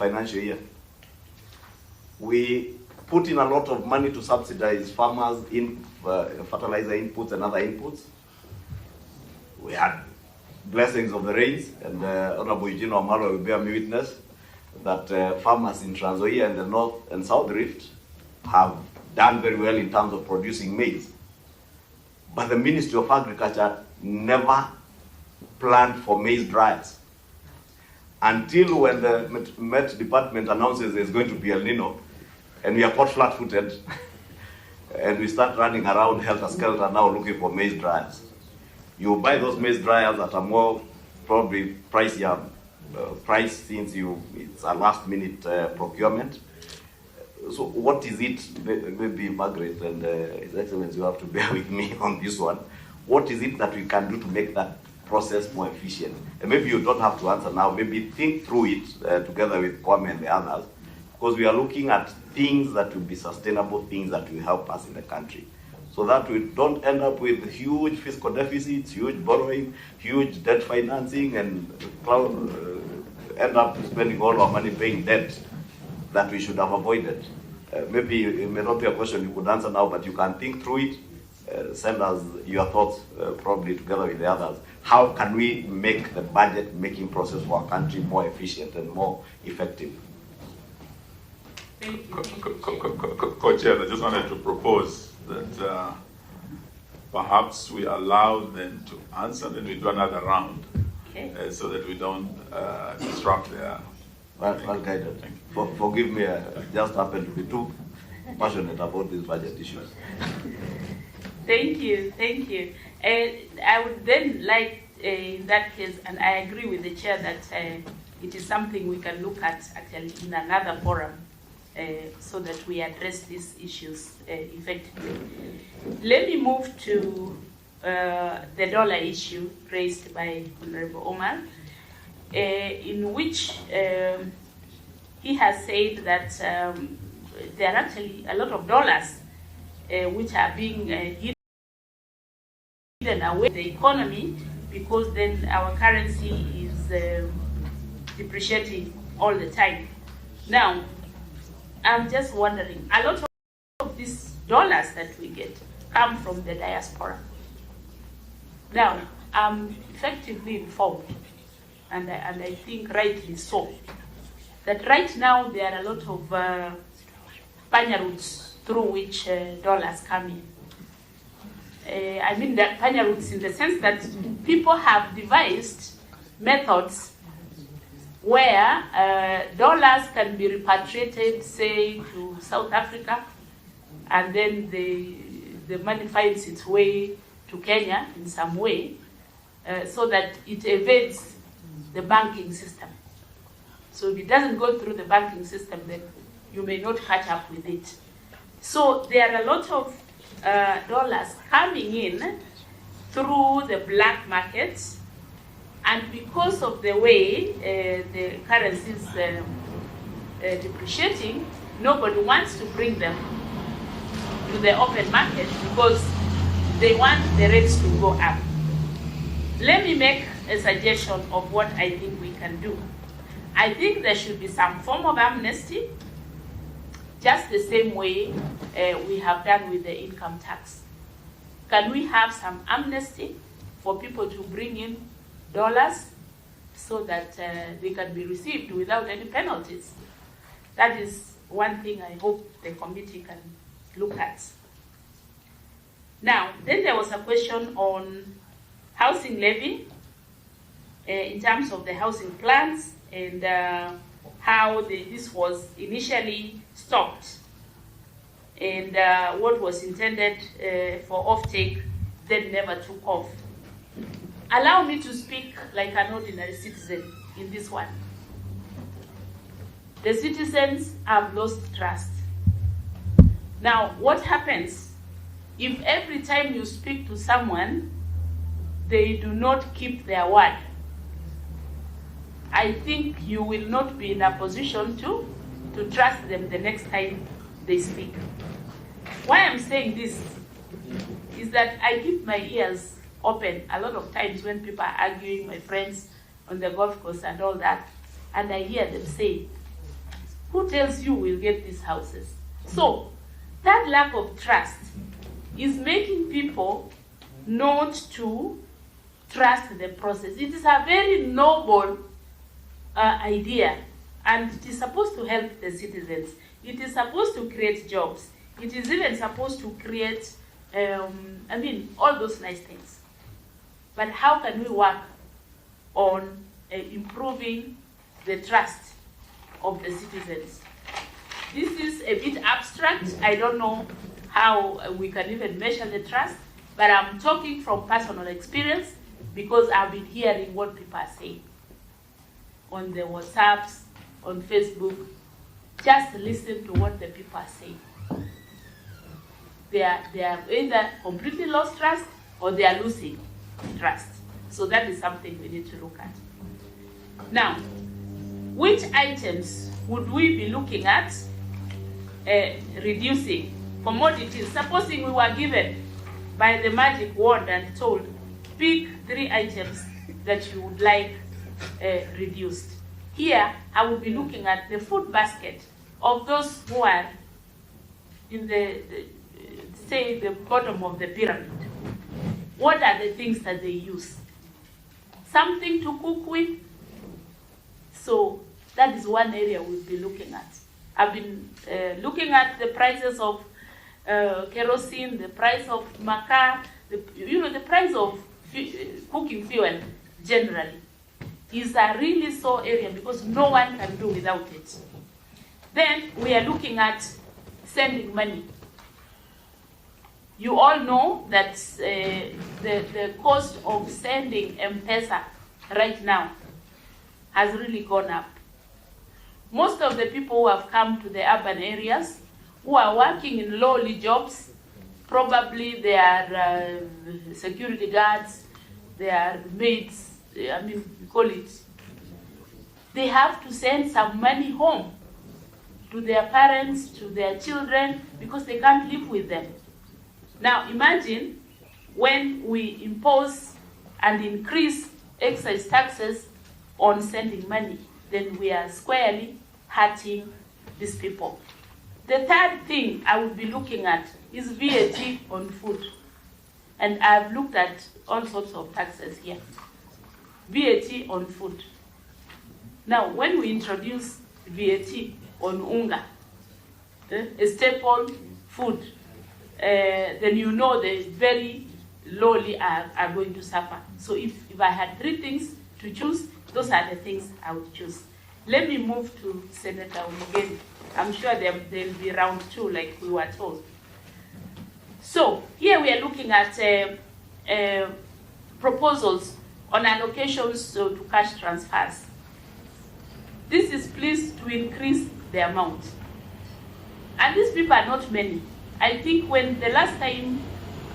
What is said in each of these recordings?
financial year. We put in a lot of money to subsidize farmers in fertilizer inputs and other inputs. We had blessings of the rains, and Honorable Eugene Wamalo will bear me witness that farmers in Trans Nzoia and the North and South Rift have done very well in terms of producing maize. But the Ministry of Agriculture never planned for maize dryers until when the Met Department announces there's going to be El Nino, and we are caught flat-footed, and we start running around helter-skelter now looking for maize dryers. You buy those maize dryers at a more probably pricier price, since it's a last-minute procurement. So what is it, maybe Margaret and His Excellency, you have to bear with me on this one. What is it that we can do to make that process more efficient? And maybe you don't have to answer now, maybe think through it together with Kwame and the others, because we are looking at things that will be sustainable, things that will help us in the country, so that we don't end up with huge fiscal deficits, huge borrowing, huge debt financing, and end up spending all our money paying debt that we should have avoided. Maybe it may not be a question you could answer now, but you can think through it, send us your thoughts, probably together with the others. How can we make the budget making process for our country more efficient and more effective? Co-Chair, I just wanted to propose that perhaps we allow them to answer, then we do another round, okay, so that we don't disrupt their... Well guided. Forgive me, I just happened to be too passionate about these budget issues. Thank you. I would then like, in that case, and I agree with the chair that it is something we can look at actually in another forum, so that we address these issues effectively. Let me move to the dollar issue raised by Honorable Omar, in which he has said that there are actually a lot of dollars which are being hidden away in the economy, because then our currency is depreciating all the time. Now, I'm just wondering, a lot of these dollars that we get come from the diaspora. Now, I'm effectively informed, and I think rightly so, that right now there are a lot of panya routes through which dollars come in. I mean that panya routes in the sense that people have devised methods where dollars can be repatriated, say, to South Africa, and then the money finds its way to Kenya in some way, so that it evades the banking system. So if it doesn't go through the banking system, then you may not catch up with it. So there are a lot of dollars coming in through the black markets, and because of the way the currency is depreciating, nobody wants to bring them to the open market because they want the rates to go up. Let me make a suggestion of what I think we can do. I think there should be some form of amnesty, just the same way we have done with the income tax. Can we have some amnesty for people to bring in dollars so that they can be received without any penalties? That is one thing I hope the committee can look at. Now, then there was a question on housing levy in terms of the housing plans and how this was initially stopped and what was intended for offtake then never took off. Allow me to speak like an ordinary citizen in this one. The citizens have lost trust. Now, what happens if every time you speak to someone, they do not keep their word? I think you will not be in a position to trust them the next time they speak. Why I'm saying this is that I keep my ears open a lot of times when people are arguing, my friends on the golf course and all that, and I hear them say, Who tells you we'll get these houses? So that lack of trust is making people not to trust the process. It is a very noble idea, and it is supposed to help the citizens. It is supposed to create jobs. It is even supposed to create, all those nice things. But how can we work on improving the trust of the citizens? This is a bit abstract. I don't know how we can even measure the trust, but I'm talking from personal experience because I've been hearing what people are saying on the WhatsApps, on Facebook. Just listen to what the people are saying. They are either completely lost trust or they are losing trust. So that is something we need to look at. Now, which items would we be looking at reducing? Commodities. Supposing we were given by the magic wand and told, pick 3 items that you would like reduced. Here, I would be looking at the food basket of those who are in say, the bottom of the pyramid. What are the things that they use? Something to cook with. So that is one area we'll be looking at. I've been looking at the prices of kerosene, the price of makaa, the price of cooking fuel generally is a really sore area because no one can do without it. Then we are looking at sending money. You all know that the cost of sending M-Pesa right now has really gone up. Most of the people who have come to the urban areas, who are working in lowly jobs, probably they are security guards, they are maids, we call it. They have to send some money home to their parents, to their children, because they can't live with them. Now imagine when we impose and increase excise taxes on sending money, then we are squarely hurting these people. The third thing I would be looking at is VAT on food. And I've looked at all sorts of taxes here. VAT on food. Now, when we introduce VAT on unga, a staple food, then you know the very lowly are going to suffer. So if I had 3 things to choose, those are the things I would choose. Let me move to Senator Umugeni. I'm sure there'll be round 2 like we were told. So here we are looking at proposals on allocations to cash transfers. This is pleased to increase the amount. And these people are not many. I think when the last time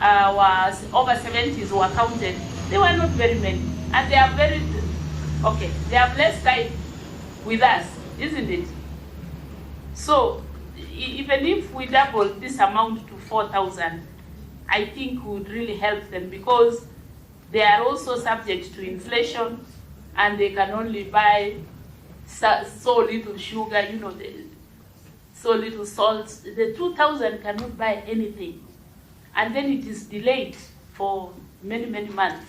was over 70s were counted, they were not very many. And they are they have less time with us, isn't it? So even if we double this amount to 4,000, I think would really help them because they are also subject to inflation and they can only buy so little sugar, so little salt. The 2,000 cannot buy anything. And then it is delayed for many, many months.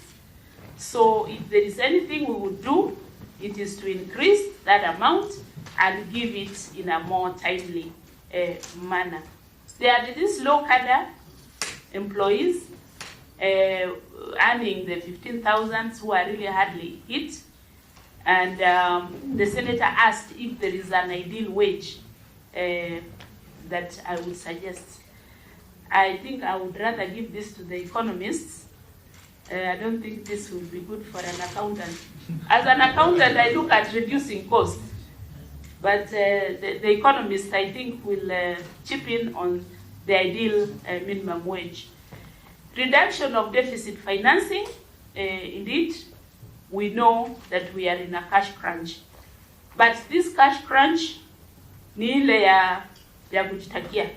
So if there is anything we would do, it is to increase that amount and give it in a more timely manner. There are these low-cadre employees earning the 15,000 who are really hardly hit. And the senator asked if there is an ideal wage that I would suggest. I think I would rather give this to the economists. I don't think this will be good for an accountant. As an accountant, I look at reducing costs. But the economists, I think, will chip in on the ideal minimum wage. Reduction of deficit financing, indeed, we know that we are in a cash crunch. But this cash crunch ni ile ya kujitakia,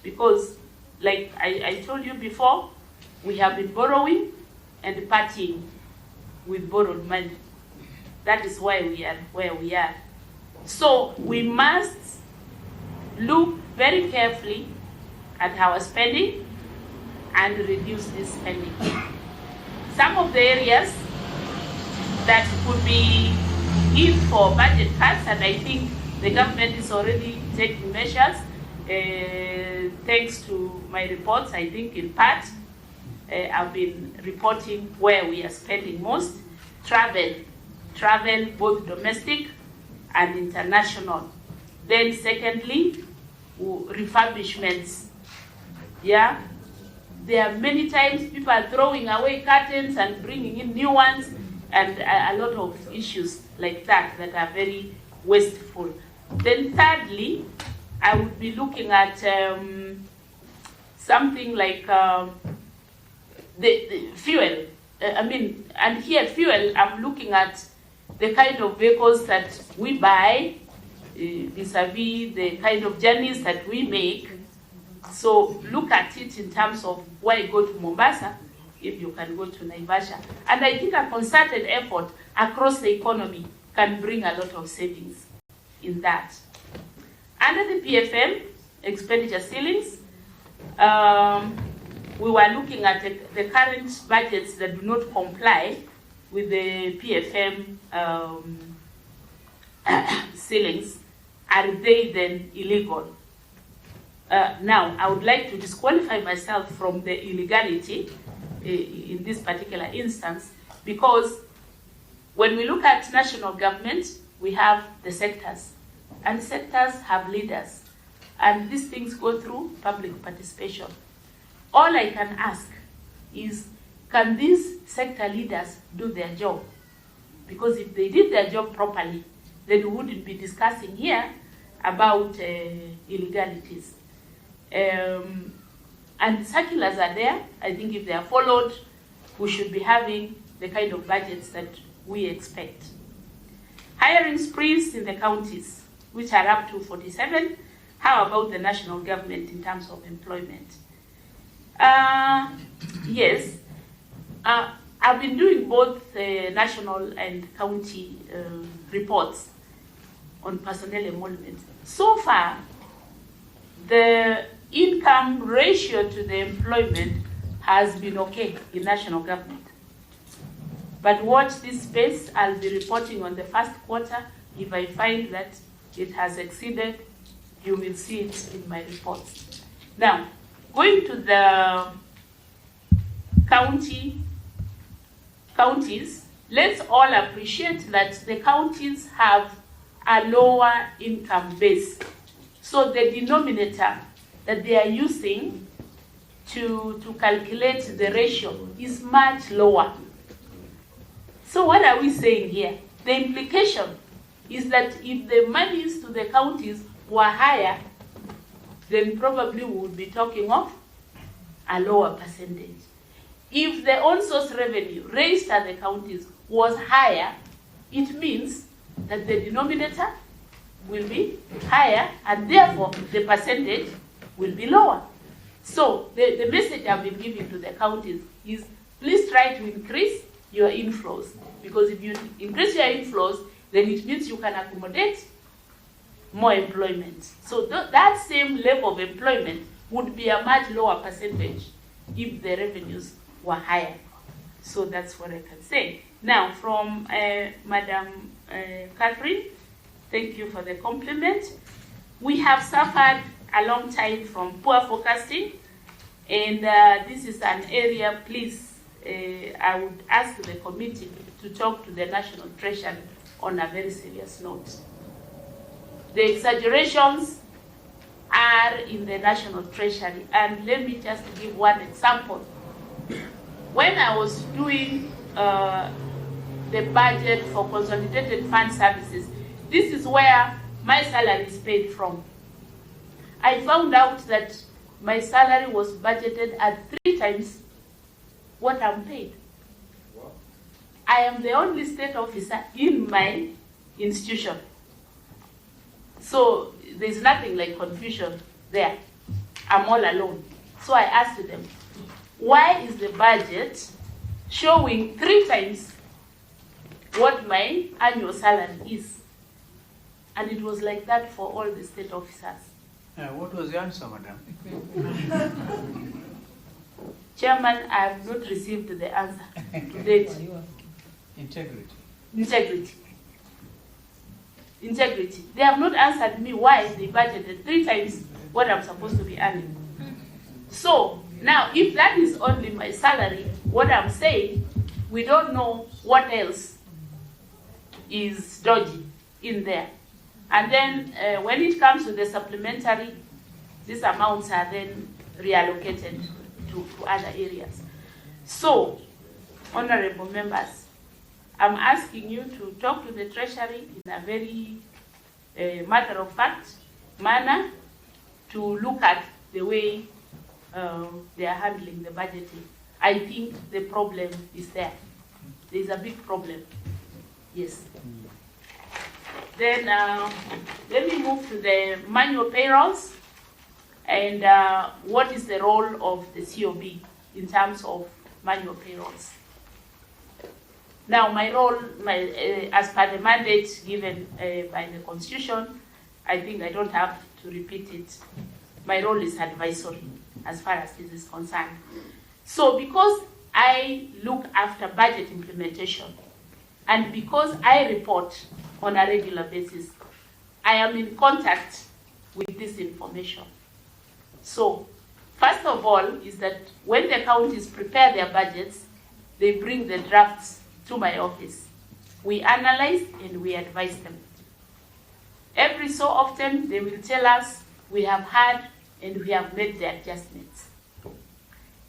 because like I told you before, we have been borrowing and partying with borrowed money. That is why we are where we are. So we must look very carefully at our spending and reduce this spending. Some of the areas that could be in for budget cuts, and I think the government is already taking measures, thanks to my reports. I think in part, I've been reporting where we are spending most. Travel, both domestic and international. Then secondly, refurbishments. Yeah, there are many times people are throwing away curtains and bringing in new ones, and a lot of issues like that are very wasteful. Then thirdly, I would be looking at something like the fuel. And here fuel, I'm looking at the kind of vehicles that we buy vis-a-vis the kind of journeys that we make. So look at it in terms of why go to Mombasa if you can go to Naivasha. And I think a concerted effort across the economy can bring a lot of savings in that. Under the PFM expenditure ceilings, we were looking at the current budgets that do not comply with the PFM ceilings. Are they then illegal? Now, I would like to disqualify myself from the illegality in this particular instance, because when we look at national government, we have the sectors, and sectors have leaders, and these things go through public participation. All I can ask is, can these sector leaders do their job? Because if they did their job properly, then we wouldn't be discussing here about illegalities. And circulars are there. I think if they are followed, we should be having the kind of budgets that we expect. Hiring sprees in the counties, which are up to 47. How about the national government in terms of employment? Yes, I've been doing both national and county reports on personnel emolument. So far, the income ratio to the employment has been okay in national government. But watch this space. I'll be reporting on the first quarter. If I find that it has exceeded, you will see it in my reports. Now, going to the counties, let's all appreciate that the counties have a lower income base. So the denominator that they are using to calculate the ratio is much lower. So what are we saying here? The implication is that if the monies to the counties were higher, then probably we would be talking of a lower percentage. If the on-source revenue raised at the counties was higher, it means that the denominator will be higher, and therefore the percentage will be lower. So the message I've been giving to the counties is, please try to increase your inflows, because if you increase your inflows, then it means you can accommodate more employment. So that same level of employment would be a much lower percentage if the revenues were higher. So that's what I can say. Now, from Madam Catherine, thank you for the compliment. We have suffered a long time from poor forecasting, and this is an area, please, I would ask the committee to talk to the National Treasury on a very serious note. The exaggerations are in the National Treasury, and let me just give one example. When I was doing the budget for Consolidated Fund Services, this is where my salary is paid from. I found out that my salary was budgeted at 3 times what I'm paid. Wow. I am the only state officer in my institution. So there's nothing like confusion there. I'm all alone. So I asked them, why is the budget showing 3 times what my annual salary is? And it was like that for all the state officers. What was the answer, madam? Chairman, I have not received the answer to date. Integrity. Integrity. Integrity. They have not answered me why they budgeted 3 times what I'm supposed to be earning. So, now, if that is only my salary, what I'm saying, we don't know what else is dodgy in there. And then when it comes to the supplementary, these amounts are then reallocated to other areas. So, honorable members, I'm asking you to talk to the Treasury in a very matter-of-fact manner to look at the way they are handling the budgeting. I think the problem is there. There is a big problem. Yes. Then let me move to the manual payrolls and what is the role of the COB in terms of manual payrolls. Now, my role, as per the mandate given by the Constitution, I think I don't have to repeat it. My role is advisory as far as this is concerned. So because I look after budget implementation and because I report on a regular basis, I am in contact with this information. So first of all is that when the counties prepare their budgets, they bring the drafts to my office. We analyze and we advise them. Every so often they will tell us we have had and we have made the adjustments.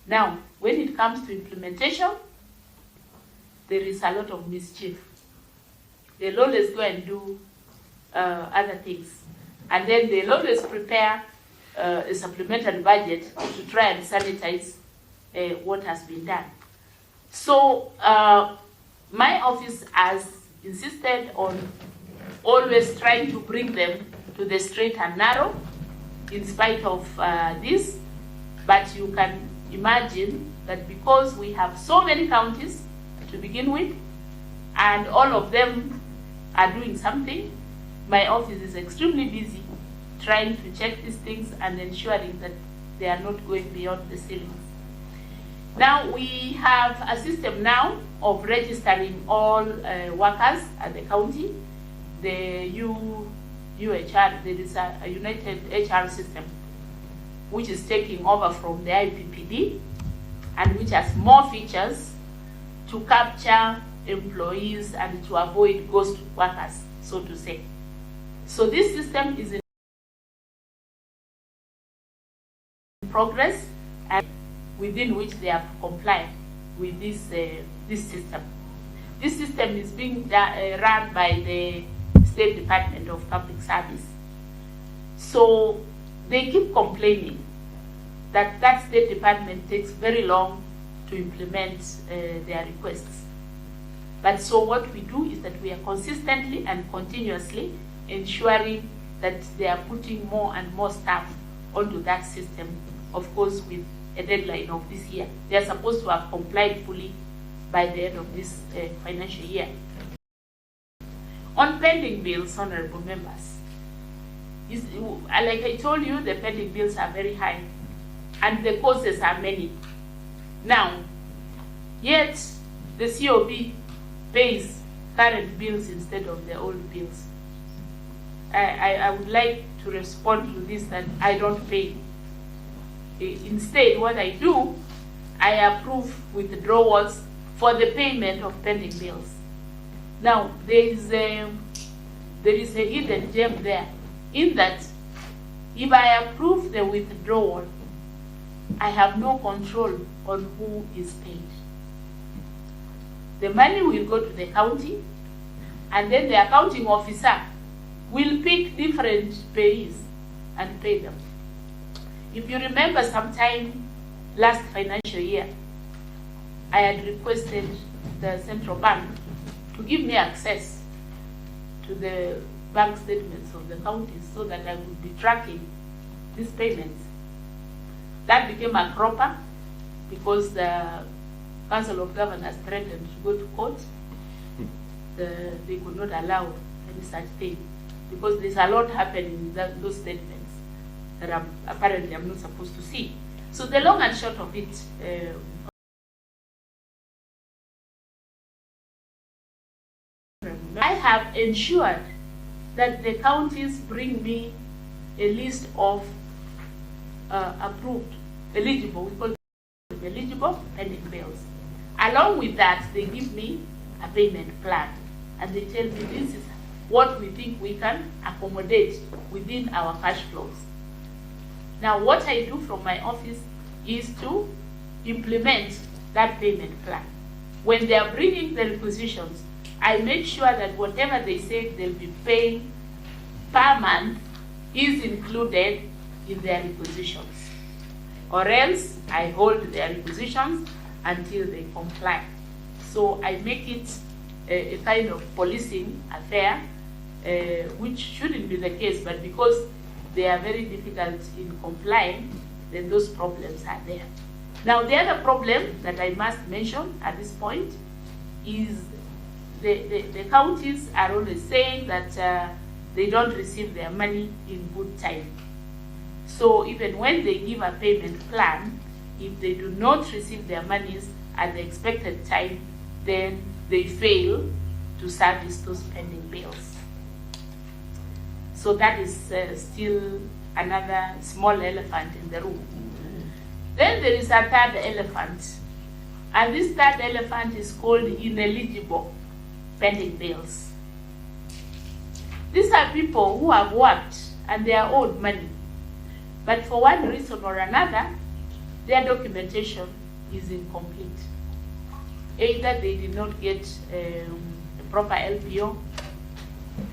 Now, when it comes to implementation, there is a lot of mischief. They'll always go and do other things. And then they'll always prepare a supplementary budget to try and sanitize what has been done. So my office has insisted on always trying to bring them to the straight and narrow in spite of this. But you can imagine that because we have so many counties to begin with, and all of them are doing something, my office is extremely busy trying to check these things and ensuring that they are not going beyond the ceilings. Now, we have a system now of registering all workers at the county. The UHR, there is a United HR system which is taking over from the IPPD and which has more features to capture employees and to avoid ghost workers, so to say. So this system is in progress and within which they have complied with this system. This system is being run by the State Department of Public Service. So they keep complaining that that State Department takes very long to implement their requests. But so what we do is that we are consistently and continuously ensuring that they are putting more and more staff onto that system, of course with a deadline of this year. They are supposed to have complied fully by the end of this financial year. On pending bills, honorable members, like I told you, the pending bills are very high and the causes are many. Now, yet the COB pays current bills instead of the old bills. I would like to respond to this that I don't pay. Instead, what I do, I approve withdrawals for the payment of pending bills. Now, there is a hidden gem there, in that if I approve the withdrawal, I have no control on who is paid. The money will go to the county, and then the accounting officer will pick different payees and pay them. If you remember, sometime last financial year, I had requested the central bank to give me access to the bank statements of the counties so that I would be tracking these payments. That became a cropper because the Council of Governors threatened to go to court. They could not allow any such thing because there's a lot happening in those statements. that apparently I'm not supposed to see. So the long and short of it, I have ensured that the counties bring me a list of approved, eligible, we call them eligible pending bills. Along with that, they give me a payment plan, and they tell me this is what we think we can accommodate within our cash flows. Now, what I do from my office is to implement that payment plan. When they are bringing the requisitions, I make sure that whatever they say they'll be paying per month is included in their requisitions. Or else, I hold their requisitions until they comply. So I make it a kind of policing affair, which shouldn't be the case, but because they are very difficult in complying, then those problems are there. Now, the other problem that I must mention at this point is the counties are always saying that they don't receive their money in good time. So even when they give a payment plan, if they do not receive their monies at the expected time, then they fail to service those pending bills. So that is still another small elephant in the room. Then there is a third elephant, and this third elephant is called ineligible pending bills. These are people who have worked and they are owed money, but for one reason or another, their documentation is incomplete. Either they did not get a proper LPO,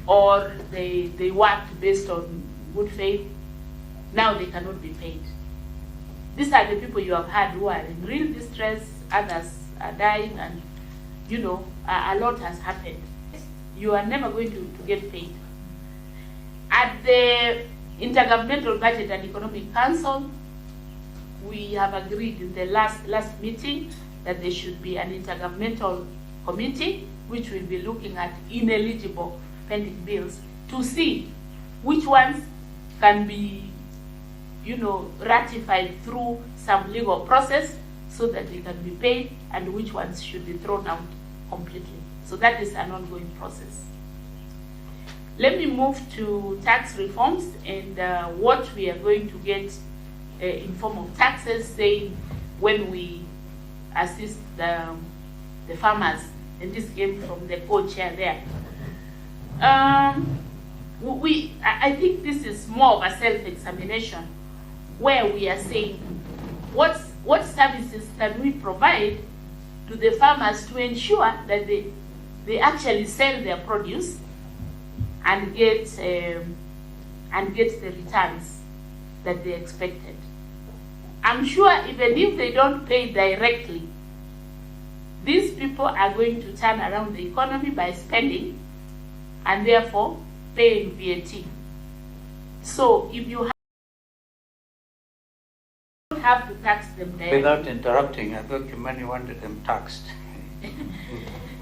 or they worked based on good faith. Now they cannot be paid. These are the people you have had who are in real distress, others are dying, and you know, a lot has happened. You are never going to get paid. At the Intergovernmental Budget and Economic Council, we have agreed in the last meeting that there should be an intergovernmental committee which will be looking at ineligible pending bills to see which ones can be, you know, ratified through some legal process so that they can be paid, and which ones should be thrown out completely. So that is an ongoing process. Let me move to tax reforms and what we are going to get in form of taxes, saying when we assist the farmers, and this came from the co-chair there. I think this is more of a self-examination where we are saying what services can we provide to the farmers to ensure that they actually sell their produce and get the returns that they expected. I'm sure even if they don't pay directly, these people are going to turn around the economy by spending and therefore paying VAT. So if you don't have to tax them directly. Without interrupting, I thought Kimani wanted them taxed.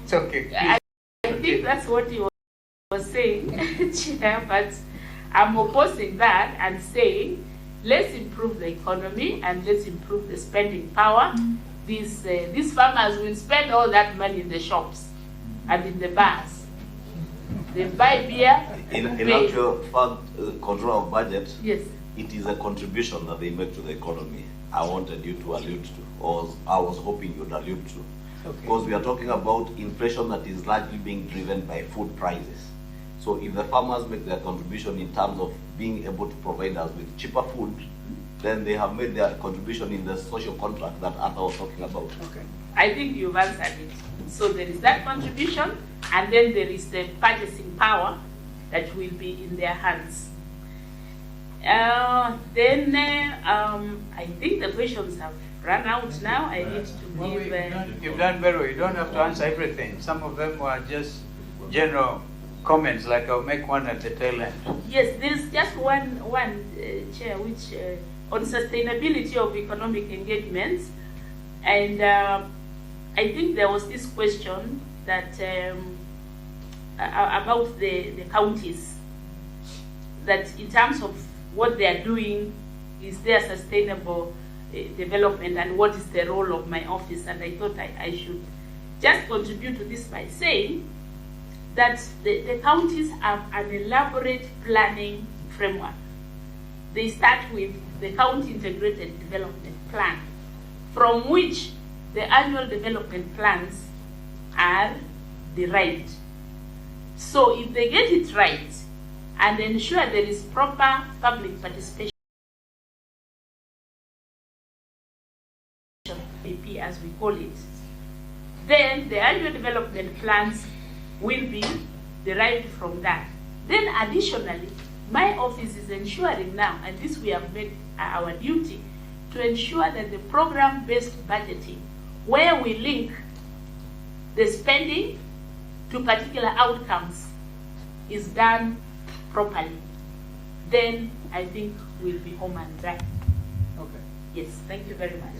It's okay. I think that's what he was saying, Chair, but I'm opposing that and saying, let's improve the economy and let's improve the spending power. These farmers will spend all that money in the shops and in the bars. They buy beer. In actual fund control of budget, yes, it is a contribution that they make to the economy. I wanted you to allude to, or I was hoping you'd allude to. Okay. Because we are talking about inflation that is largely being driven by food prices. So if the farmers make their contribution in terms of being able to provide us with cheaper food, then they have made their contribution in the social contract that Arthur was talking about. Okay. I think you've answered it. So there is that contribution, and then there is the purchasing power that will be in their hands. I think the questions have run out now. I need to give... You've done very well. You don't have to answer everything. Some of them were just general comments, like I'll make one at the tail end. Yes, there is just one Chair, which on sustainability of economic engagements, and I think there was this question that about the counties, that in terms of what they are doing, is there sustainable development, and what is the role of my office. And I thought I should just contribute to this by saying that the counties have an elaborate planning framework. They start with the County Integrated Development Plan, from which the annual development plans are derived. So if they get it right and ensure there is proper public participation, AP as we call it, then the annual development plans will be derived from that. Then additionally, my office is ensuring now, and this we have made our duty, to ensure that the program-based budgeting, where we link the spending to particular outcomes, is done properly. Then I think we'll be home and dry. Okay. Yes, thank you very much.